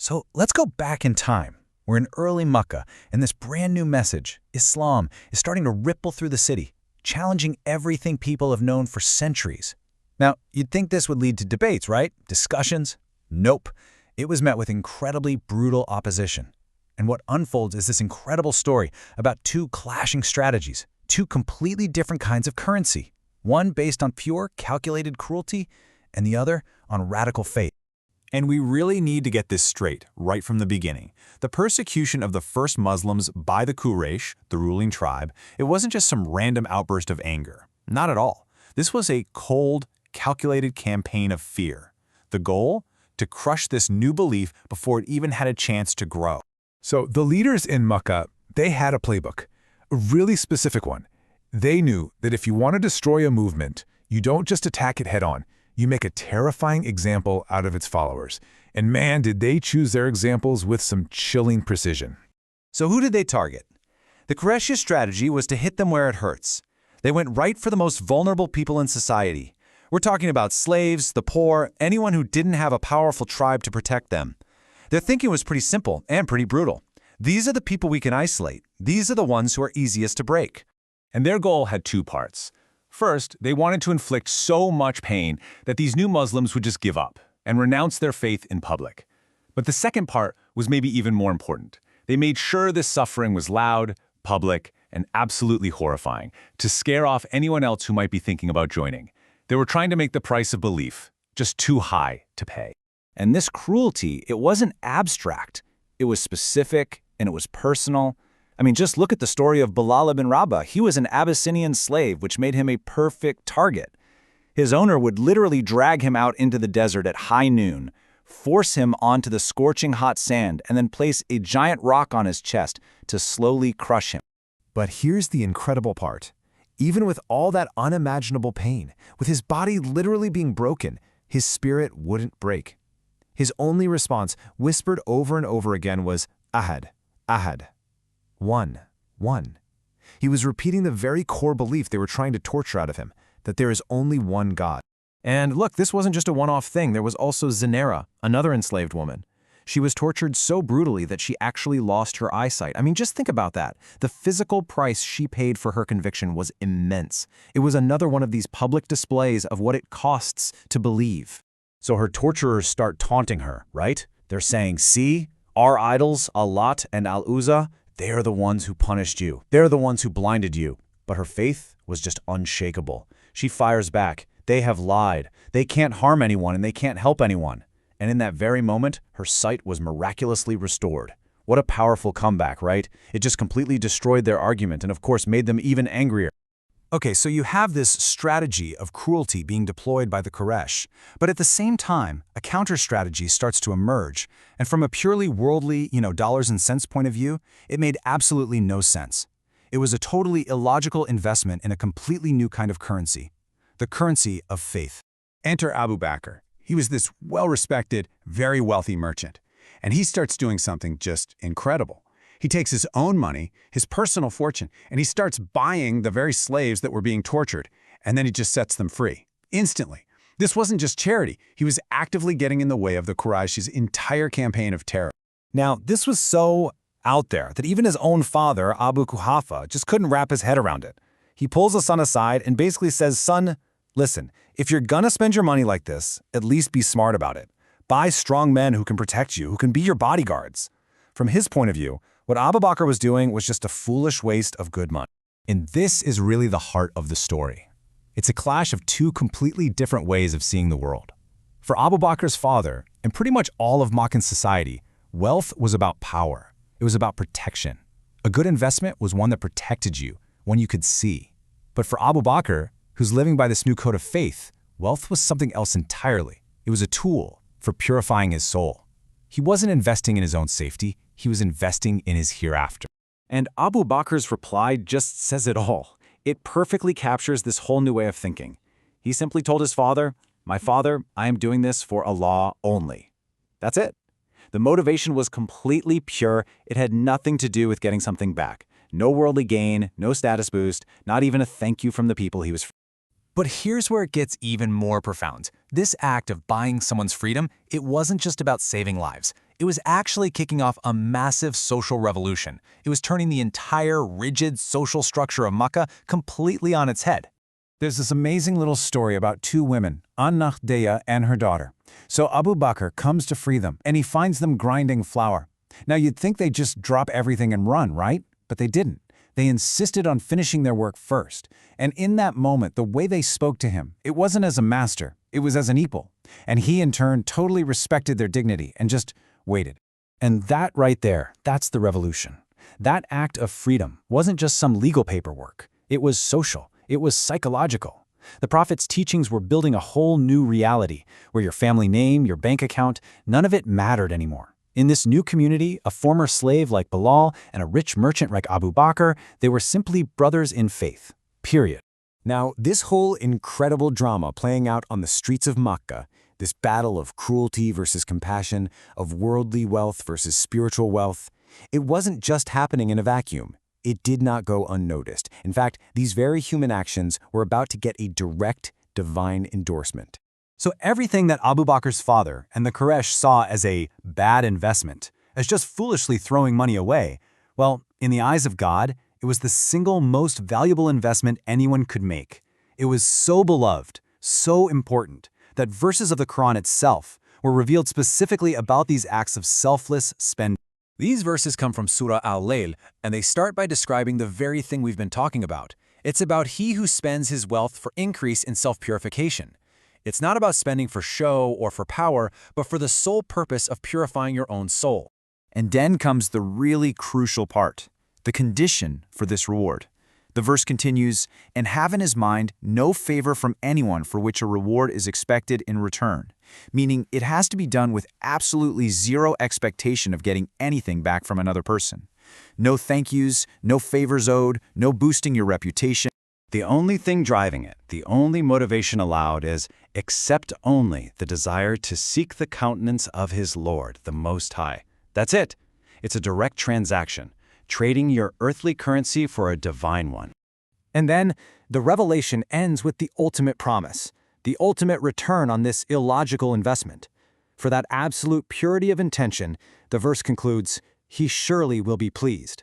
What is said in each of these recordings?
So let's go back in time. We're in early Makkah, and this brand new message, Islam, is starting to ripple through the city, challenging everything people have known for centuries. Now, you'd think this would lead to debates, right? Discussions? Nope. It was met with incredibly brutal opposition. And what unfolds is this incredible story about two clashing strategies, two completely different kinds of currency, one based on pure, calculated cruelty, and the other on radical faith. And we really need to get this straight right from the beginning. The persecution of the first Muslims by the Quraish, the ruling tribe, it wasn't just some random outburst of anger. Not at all. This was a cold, calculated campaign of fear. The goal? To crush this new belief before it even had a chance to grow. So the leaders in Makkah, they had a playbook, a really specific one. They knew that if you want to destroy a movement, you don't just attack it head-on. You make a terrifying example out of its followers. And man, did they choose their examples with some chilling precision. So who did they target? The Quraysh strategy was to hit them where it hurts. They went right for the most vulnerable people in society. We're talking about slaves, the poor, anyone who didn't have a powerful tribe to protect them. Their thinking was pretty simple and pretty brutal. These are the people we can isolate. These are the ones who are easiest to break. And their goal had two parts. First, they wanted to inflict so much pain that these new Muslims would just give up and renounce their faith in public. But the second part was maybe even more important. They made sure this suffering was loud, public, and absolutely horrifying to scare off anyone else who might be thinking about joining. They were trying to make the price of belief just too high to pay. And this cruelty, it wasn't abstract. It was specific and it was personal. I mean, just look at the story of Bilaal ibn Rabah. He was an Abyssinian slave, which made him a perfect target. His owner would literally drag him out into the desert at high noon, force him onto the scorching hot sand, and then place a giant rock on his chest to slowly crush him. But here's the incredible part. Even with all that unimaginable pain, with his body literally being broken, his spirit wouldn't break. His only response, whispered over and over again, was, Ahad, Ahad. One. He was repeating the very core belief they were trying to torture out of him, that there is only one God. And look, this wasn't just a one-off thing. There was also Seerah, another enslaved woman. She was tortured so brutally that she actually lost her eyesight. I mean, just think about that. The physical price she paid for her conviction was immense. It was another one of these public displays of what it costs to believe. So her torturers start taunting her, right? They're saying, see, our idols, Allat and Al-Uzza, they are the ones who punished you. They're the ones who blinded you. But her faith was just unshakable. She fires back. They have lied. They can't harm anyone and they can't help anyone. And in that very moment, her sight was miraculously restored. What a powerful comeback, right? It just completely destroyed their argument and of course made them even angrier. Okay, so you have this strategy of cruelty being deployed by the Quraysh, but at the same time, a counter-strategy starts to emerge, and from a purely worldly, dollars and cents point of view, it made absolutely no sense. It was a totally illogical investment in a completely new kind of currency, the currency of faith. Enter Abu Bakr. He was this well-respected, very wealthy merchant, and he starts doing something just incredible. He takes his own money, his personal fortune, and he starts buying the very slaves that were being tortured, and then he just sets them free, instantly. This wasn't just charity. He was actively getting in the way of the Quraysh's entire campaign of terror. Now, this was so out there that even his own father, Abu Quhafa, just couldn't wrap his head around it. He pulls the son aside and basically says, son, listen, if you're gonna spend your money like this, at least be smart about it. Buy strong men who can protect you, who can be your bodyguards. From his point of view, what Abu Bakr was doing was just a foolish waste of good money. And this is really the heart of the story. It's a clash of two completely different ways of seeing the world. For Abu Bakr's father, and pretty much all of Meccan society, wealth was about power. It was about protection. A good investment was one that protected you, one you could see. But for Abu Bakr, who's living by this new code of faith, wealth was something else entirely. It was a tool for purifying his soul. He wasn't investing in his own safety, he was investing in his hereafter. And Abu Bakr's reply just says it all. It perfectly captures this whole new way of thinking. He simply told his father, my father, I am doing this for Allah only. That's it. The motivation was completely pure. It had nothing to do with getting something back. No worldly gain, no status boost, not even a thank you from the people he was. But here's where it gets even more profound. This act of buying someone's freedom, it wasn't just about saving lives. It was actually kicking off a massive social revolution. It was turning the entire rigid social structure of Makkah completely on its head. There's this amazing little story about two women, An-Nahdiyah and her daughter. So Abu Bakr comes to free them, and he finds them grinding flour. Now you'd think they'd just drop everything and run, right? But they didn't. They insisted on finishing their work first. And in that moment, the way they spoke to him, it wasn't as a master, it was as an equal. And he, in turn, totally respected their dignity and just waited. And that right there, that's the revolution. That act of freedom wasn't just some legal paperwork. It was social. It was psychological. The Prophet's teachings were building a whole new reality, where your family name, your bank account, none of it mattered anymore. In this new community, a former slave like Bilaal and a rich merchant like Abu Bakr, they were simply brothers in faith. Period. Now, this whole incredible drama playing out on the streets of Makkah, this battle of cruelty versus compassion, of worldly wealth versus spiritual wealth, it wasn't just happening in a vacuum. It did not go unnoticed. In fact, these very human actions were about to get a direct divine endorsement. So everything that Abu Bakr's father and the Quraish saw as a bad investment, as just foolishly throwing money away, well, in the eyes of God, it was the single most valuable investment anyone could make. It was so beloved, so important, that verses of the Quran itself were revealed specifically about these acts of selfless spending. These verses come from Surah Al-Layl, and they start by describing the very thing we've been talking about. It's about he who spends his wealth for increase in self-purification. It's not about spending for show or for power, but for the sole purpose of purifying your own soul. And then comes the really crucial part, the condition for this reward. The verse continues, "And have in his mind no favor from anyone for which a reward is expected in return," meaning it has to be done with absolutely zero expectation of getting anything back from another person. No thank yous, no favors owed, no boosting your reputation. The only thing driving it, the only motivation allowed is except only the desire to seek the countenance of his Lord, the Most High. That's it. It's a direct transaction, trading your earthly currency for a divine one. And then, the revelation ends with the ultimate promise, the ultimate return on this illogical investment. For that absolute purity of intention, the verse concludes, "He surely will be pleased."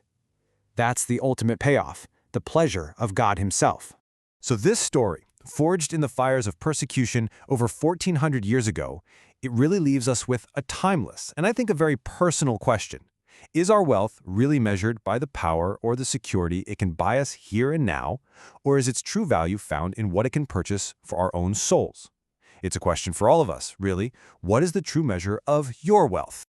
That's the ultimate payoff, the pleasure of God himself. So this story, forged in the fires of persecution over 1400 years ago, it really leaves us with a timeless, and I think a very personal question. Is our wealth really measured by the power or the security it can buy us here and now, or is its true value found in what it can purchase for our own souls? It's a question for all of us, really. What is the true measure of your wealth?